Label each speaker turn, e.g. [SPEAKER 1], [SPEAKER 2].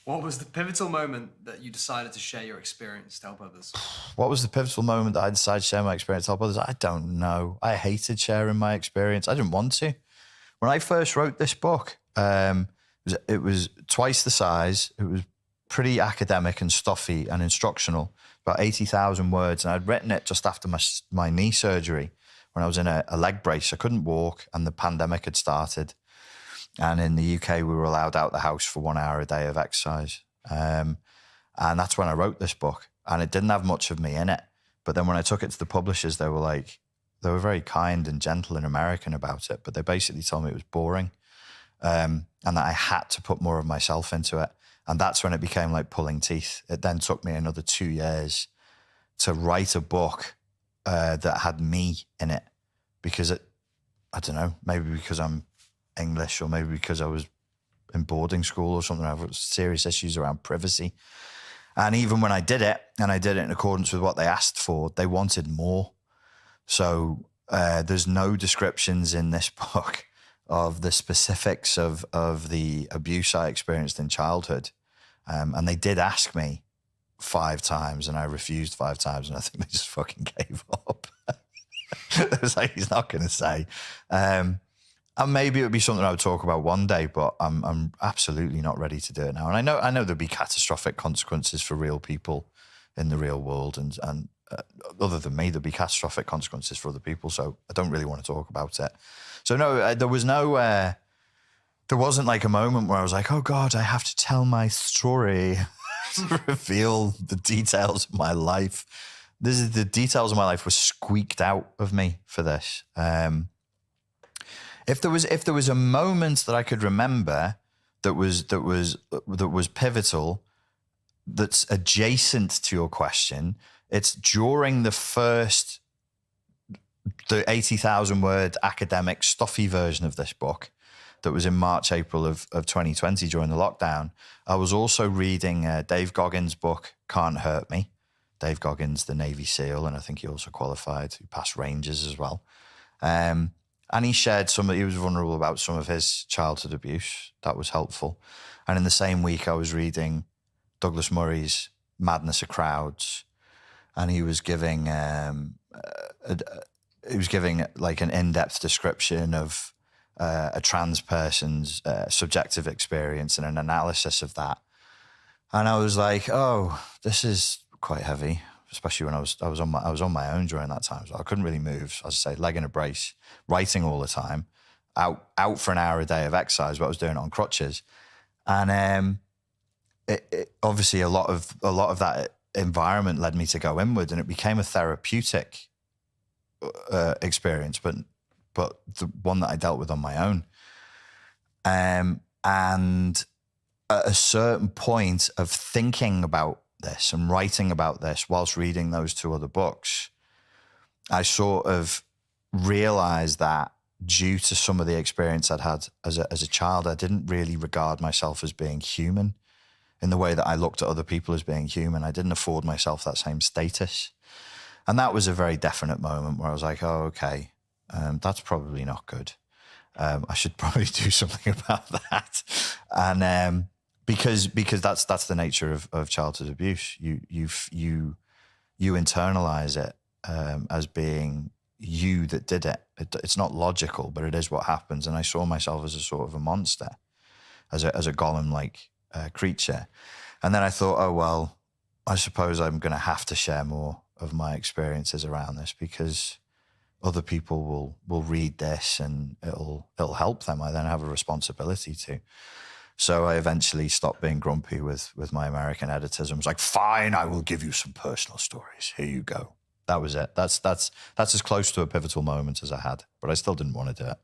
[SPEAKER 1] What was the pivotal moment that you decided to share your experience to help others?
[SPEAKER 2] What was the pivotal moment that I decided to share my experience to help others? I don't know. I hated sharing my experience. I didn't want to. When I first wrote this book, it was twice the size. It was pretty academic and stuffy and instructional, about 80,000 words. And I'd written it just after my knee surgery when I was in a leg brace. I couldn't walk and the pandemic had started. And in the UK, we were allowed out the house for 1 hour a day of exercise. And that's when I wrote this book. And it didn't have much of me in it. But then when I took it to the publishers, they were very kind and gentle and American about it. But they basically told me it was boring and that I had to put more of myself into it. And that's when it became like pulling teeth. It then took me another 2 years to write a book that had me in it because I don't know, maybe because I'm English or maybe because I was in boarding school or something. I have serious issues around privacy. And even when I did it, and I did it in accordance with what they asked for, they wanted more. So there's no descriptions in this book of the specifics of the abuse I experienced in childhood. And they did ask me 5 times and I refused 5 times and I think they just fucking gave up. It was like, he's not going to say. And maybe it would be something I would talk about one day, but I'm absolutely not ready to do it now. And I know there'd be catastrophic consequences for real people in the real world, and other than me, there'd be catastrophic consequences for other people. So I don't really want to talk about it. So no, there wasn't like a moment where I was like, oh God, I have to tell my story, to reveal the details of my life. The details of my life were squeaked out of me for this. If there was a moment that I could remember that was pivotal, that's adjacent to your question, it's during the 80,000 word academic stuffy version of this book that was in March, April of 2020 during the lockdown. I was also reading Dave Goggins' book, Can't Hurt Me. Dave Goggins, the Navy SEAL, and I think he also qualified, he passed Rangers as well. And he shared he was vulnerable about some of his childhood abuse. That was helpful. And in the same week, I was reading Douglas Murray's Madness of Crowds. And he was giving like an in-depth description of a trans person's subjective experience and an analysis of that. And I was like, oh, this is quite heavy. Especially when I was on my own during that time. So I couldn't really move. As I say, leg in a brace, writing all the time, out for an hour a day of exercise, but I was doing it on crutches. And obviously a lot of that environment led me to go inward, and it became a therapeutic experience, but the one that I dealt with on my own. And at a certain point of thinking about this and writing about this whilst reading those 2 other books, I sort of realized that due to some of the experience I'd had as a child, I didn't really regard myself as being human in the way that I looked at other people as being human. I didn't afford myself that same status. And that was a very definite moment where I was like, oh, okay, that's probably not good. I should probably do something about that. And because that's the nature of childhood abuse. You internalize it as being you that did it. It's not logical, but it is what happens. And I saw myself as a sort of a monster, as a golem-like creature. And then I thought, oh well, I suppose I'm going to have to share more of my experiences around this because other people will read this and it'll help them. I then have a responsibility to. So I eventually stopped being grumpy with my American editors and was like, fine, I will give you some personal stories. Here you go. That was it. That's as close to a pivotal moment as I had, but I still didn't want to do it.